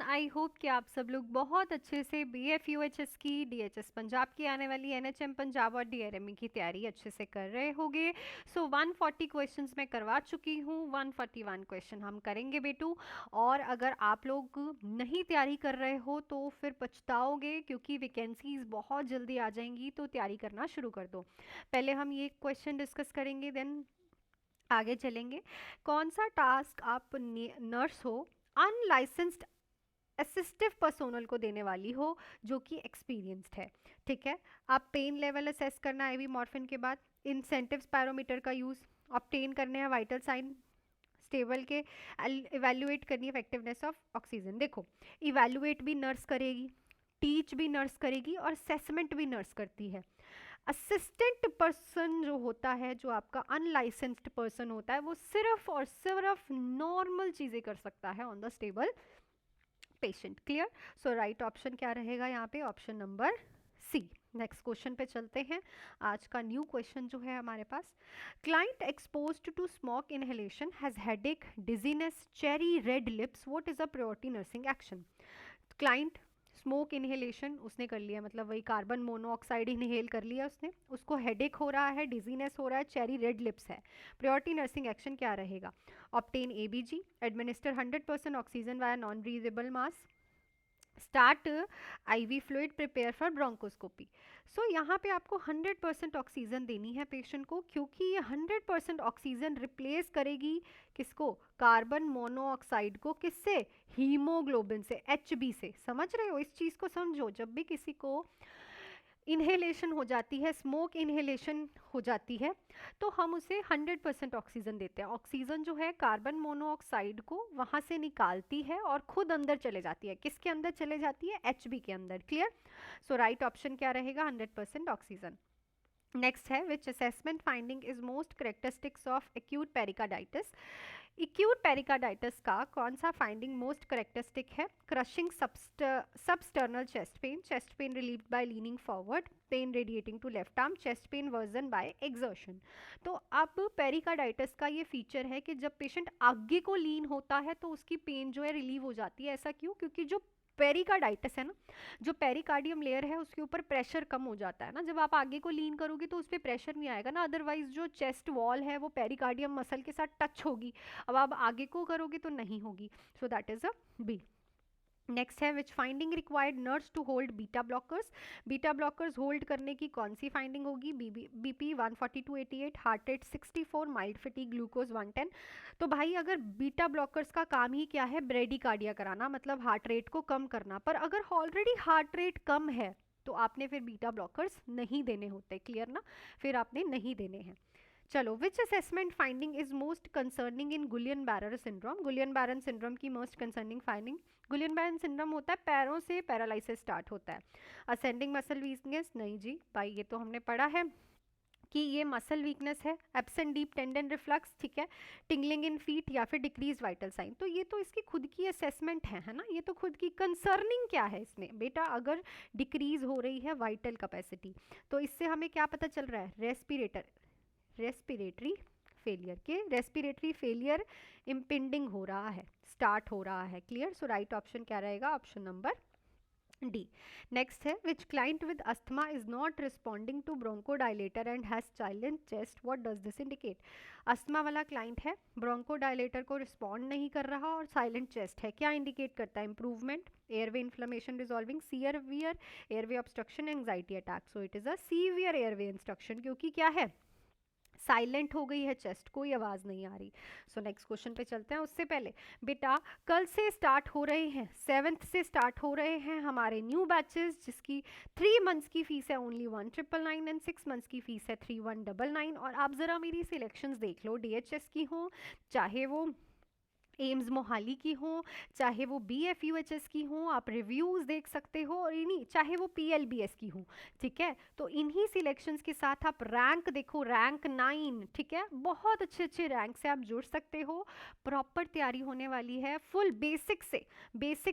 I hope कि आप सब लोग बहुत अच्छे से BF UHS की, DHS पंजाब की आने वाली NHM पंजाब और DRME की तैयारी अच्छे से कर रहे होंगे। 140 क्वेश्चंस मैं करवा चुकी हूँ, 141 क्वेश्चन हम करेंगे बेटू। और अगर आप लोग नहीं तैयारी कर रहे हो तो फिर पछताओगे, क्योंकि वैकेंसीज बहुत जल्दी आ जाएंगी, तो तैयारी करना शुरू कर दो। पहले हम ये क्वेश्चन डिस्कस करेंगे, देन आगे चलेंगे। कौन सा टास्क आप नर्स हो, अनलाइसेंस्ड असिस्टिव पर्सोनल को देने वाली हो जो कि एक्सपीरियंस्ड है? ठीक है। आप पेन लेवल असेस करना है मॉर्फिन के बाद, इंसेंटिव पैरोमीटर का यूज़, ऑब्टेन करने हैं वाइटल साइन स्टेबल के, इवेल्युएट करनी है इफेक्टिवनेस ऑफ ऑक्सीजन। देखो, इवेल्युएट भी नर्स करेगी, टीच भी नर्स करेगी और असेसमेंट भी नर्स करती है। असिस्टेंट पर्सन जो होता है, जो आपका अनलाइसेंस्ड पर्सन होता है, वो सिर्फ और सिर्फ नॉर्मल चीज़ें कर सकता है on the stable patient. Clear? So right option क्या रहेगा यहाँ पे? Option number C. Next question पे चलते हैं। आज का न्यू क्वेश्चन जो है हमारे पास, client exposed to smoke inhalation has headache, dizziness, cherry red lips, what is a priority nursing action? Client smoke inhalation उसने कर लिया, मतलब वही कार्बन मोनोऑक्साइड इनहेल कर लिया उसने, उसको हेडेक हो रहा है, डिजीनेस हो रहा है, चेरी रेड लिप्स है। प्रायोरिटी नर्सिंग एक्शन क्या रहेगा? Obtain ABG, administer 100% oxygen via non breathable mask, start IV fluid, prepare for bronchoscopy. So यहाँ पे आपको 100% ऑक्सीजन देनी है पेशेंट को, क्योंकि ये 100% ऑक्सीजन रिप्लेस करेगी किसको? कार्बन मोनोऑक्साइड को। किससे? हीमोग्लोबिन से, HB से। समझ रहे हो? इस चीज़ को समझो। जब भी किसी को इनहेलेशन हो जाती है, स्मोक इनहेलेशन हो जाती है, तो हम उसे 100% ऑक्सीजन देते हैं। ऑक्सीजन जो है कार्बन मोनोऑक्साइड को वहाँ से निकालती है और खुद अंदर चले जाती है। किसके अंदर चले जाती है? HB के अंदर। क्लियर? सो राइट ऑप्शन क्या रहेगा? 100% ऑक्सीजन। नेक्स्ट है, which assessment finding is most characteristics of acute pericarditis? Acute pericarditis का कौन सा फाइंडिंग मोस्ट करेक्टरिस्टिक है? Crushing substernal chest pain relieved by leaning forward, pain radiating to left arm, chest pain worsen by exertion. तो अब pericarditis का ये feature है कि जब पेशेंट आगे को लीन होता है तो उसकी पेन जो है रिलीव हो जाती है। ऐसा क्यों? क्योंकि जो पेरिकार्डाइटिस है ना, जो पेरिकार्डियम लेयर है उसके ऊपर प्रेशर कम हो जाता है ना। जब आप आगे को लीन करोगे तो उस पर प्रेशर नहीं आएगा ना, अदरवाइज जो चेस्ट वॉल है वो पेरिकार्डियम मसल के साथ टच होगी। अब आप आगे को करोगे तो नहीं होगी। So that is a B. Next है, which finding required nurse to hold beta blockers? Beta blockers hold करने की कौन सी फाइंडिंग होगी? BP 142/88, heart rate 64, mild fatigue, glucose 110। तो भाई अगर बीटा ब्लॉकर्स का काम ही क्या है? ब्रेडिकार्डिया कराना, मतलब हार्ट रेट को कम करना। पर अगर ऑलरेडी हार्ट रेट कम है तो आपने फिर बीटा ब्लॉकर्स नहीं देने होते। क्लियर ना? फिर आपने नहीं देने हैं। चलो, which assessment finding is most concerning in Guillain Barre syndrome? Guillain Barre syndrome की most concerning finding, Guillain Barre syndrome होता है पैरों से पैरालिसिस स्टार्ट होता है। Ascending muscle weakness? नहीं जी भाई, ये तो हमने पढ़ा है कि ये मसल वीकनेस है। एब्सेंट डीप टेंडन रिफ्लक्स, ठीक है, टिंगलिंग इन फीट, या फिर डिक्रीज वाइटल साइन। तो ये तो इसकी खुद की असेसमेंट है ना, ये तो खुद की। कंसर्निंग क्या है इसमें बेटा? अगर डिक्रीज हो रही है वाइटल कैपेसिटी, तो इससे हमें क्या पता चल रहा है? रेस्पिरेटरी फेलियर के, रेस्पिरेटरी फेलियर इम्पिंडिंग हो रहा है, स्टार्ट हो रहा है। क्लियर? सो राइट ऑप्शन क्या रहेगा? Option number D। नेक्स्ट है, which client with asthma is not responding to bronchodilator and has silent chest, what does this indicate? Asthma वाला क्लाइंट है, ब्रोंकोडाइलेटर को रिस्पॉन्ड नहीं कर रहा और साइलेंट चेस्ट है। क्या इंडिकेट करता है? Improvement, airway inflammation resolving, severe airway obstruction, anxiety attack. So it is a severe airway instruction, क्योंकि क्या है? साइलेंट हो गई है चेस्ट, कोई आवाज नहीं आ रही। सो नेक्स्ट क्वेश्चन पे चलते हैं। उससे पहले बेटा, कल से स्टार्ट हो रहे हैं, 7th से स्टार्ट हो रहे हैं हमारे न्यू बैचेस, जिसकी 3 मंथ्स की फीस है ओनली 1999 एंड 6 मंथ्स की फीस है 3199। और आप जरा मेरी सिलेक्शंस देख लो, DHS की हो, चाहे वो एम्स मोहाली की हो, चाहे वो BF UHS की हो, आप रिव्यूज़ देख सकते हो, और इन्हीं चाहे वो PLBS की हो। ठीक है, तो इन्हीं सिलेक्शंस के साथ आप रैंक देखो, रैंक 9, ठीक है, बहुत अच्छे अच्छे रैंक से आप जुड़ सकते हो। प्रॉपर तैयारी होने वाली है, फुल बेसिक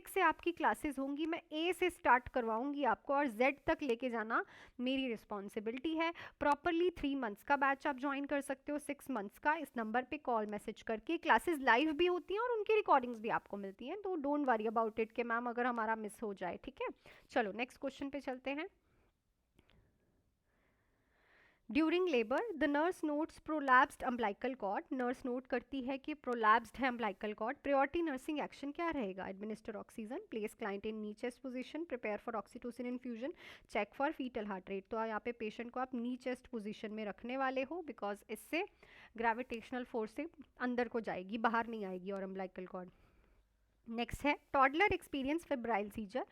से आपकी क्लासेस होंगी। मैं A से स्टार्ट करवाऊंगी आपको, और Z तक लेके जाना मेरी रिस्पॉन्सिबिलिटी है। प्रॉपरली 3 मंथ्स का बैच आप ज्वाइन कर सकते हो, 6 मंथ्स का। इस नंबर पे कॉल मैसेज करके, क्लासेस लाइव भी होती हैं और उनकी रिकॉर्डिंग्स भी आपको मिलती हैं, तो डोंट वरी अबाउट इट कि मैम अगर हमारा मिस हो जाए, ठीक है। चलो नेक्स्ट क्वेश्चन पे चलते हैं। During labour the nurse notes prolapsed umbilical cord, nurse note करती है कि प्रोलैप्स्ड है umbilical cord. Priority nursing action क्या रहेगा? Administer oxygen, place client knee chest position, prepare for oxytocin infusion, check for fetal heart rate. तो यहाँ पे patient को आप नी चेस्ट पोजीशन में रखने वाले हो, बिकॉज इससे ग्रेविटेशनल फोर्स से अंदर को जाएगी, बाहर नहीं आएगी और अम्बिलिकल कॉर्ड। नेक्स्ट है toddler experience febrile seizure,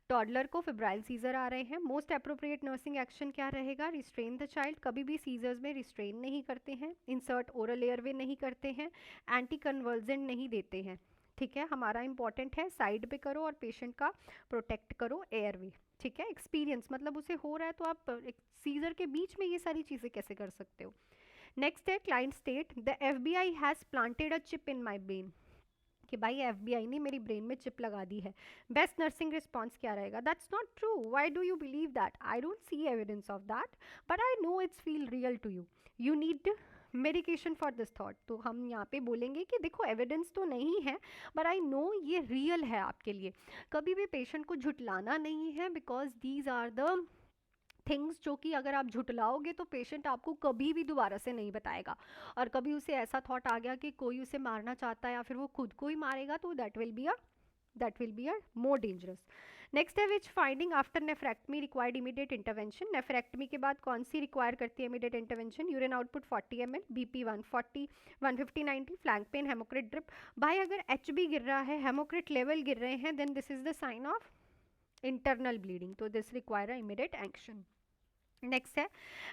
toddler को फेब्राइल सीजर आ रहे हैं। मोस्ट अप्रोप्रिएट नर्सिंग एक्शन क्या रहेगा? रिस्ट्रेन द चाइल्ड, कभी भी सीजर्स में रिस्ट्रेन नहीं करते हैं, इंसर्ट ओरल एयरवे नहीं करते हैं, एंटी कन्वर्जेंट नहीं देते हैं, ठीक है। हमारा इंपॉर्टेंट है साइड पे करो और पेशेंट का प्रोटेक्ट करो एयरवे, ठीक है। एक्सपीरियंस मतलब उसे हो रहा है तो आप सीजर के बीच में ये सारी चीज़ें कैसे कर सकते हो। नेक्स्ट है client state the FBI has planted a chip in my brain, कि भाई FBI ने मेरी ब्रेन में चिप लगा दी है। बेस्ट नर्सिंग रिस्पॉन्स क्या रहेगा? That's not true, why do you believe that? I don't see evidence of that, but I know it's feel real to you, you need medication for this thought. तो हम यहाँ पे बोलेंगे कि देखो evidence तो नहीं है, बट आई नो ये रियल है आपके लिए। कभी भी पेशेंट को झुटलाना नहीं है, because these are the things जो कि अगर आप झुटलाओगे तो पेशेंट आपको कभी भी दोबारा से नहीं बताएगा, और कभी उसे ऐसा थॉट आ गया कि कोई उसे मारना चाहता है या फिर वो खुद को ही मारेगा, तो that will be a more dangerous. Next है which finding after nephrectomy required immediate intervention, nephrectomy के बाद कौन सी रिक्वायर करती है immediate intervention? Urine output 40 ml, BP 140 150 90, flank pain, hematocrit drip. भाई अगर HB गिर रहा है, हेमोक्रिट लेवल गिर रहे हैं, then this is the sign of internal bleeding, तो this require immediate action. Next है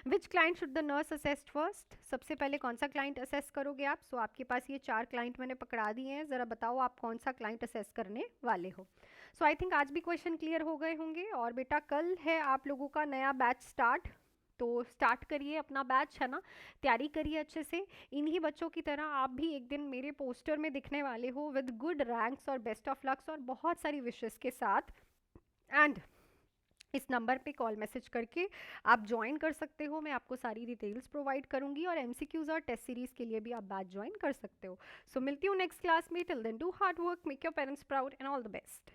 which client should the nurse assessed first, सबसे पहले कौन सा क्लाइंट असेस करोगे आप? सो आपके पास ये 4 क्लाइंट मैंने पकड़ा दिए हैं, ज़रा बताओ आप कौन सा क्लाइंट असेस करने वाले हो। सो आई थिंक आज भी क्वेश्चन क्लियर हो गए होंगे, और बेटा कल है आप लोगों का नया बैच स्टार्ट, तो स्टार्ट करिए अपना बैच, है ना, तैयारी करिए अच्छे से। इन्हीं बच्चों की तरह आप भी एक दिन मेरे पोस्टर में दिखने वाले हो विद गुड रैंक्स और बेस्ट ऑफ लक्स और बहुत सारी विशेस के साथ। एंड इस नंबर पे कॉल मैसेज करके आप ज्वाइन कर सकते हो, मैं आपको सारी डिटेल्स प्रोवाइड करूंगी, और MCQs और टेस्ट सीरीज के लिए भी आप बैच ज्वाइन कर सकते हो। सो मिलती हूँ नेक्स्ट क्लास में, till then do hard work, make your parents proud and all the best.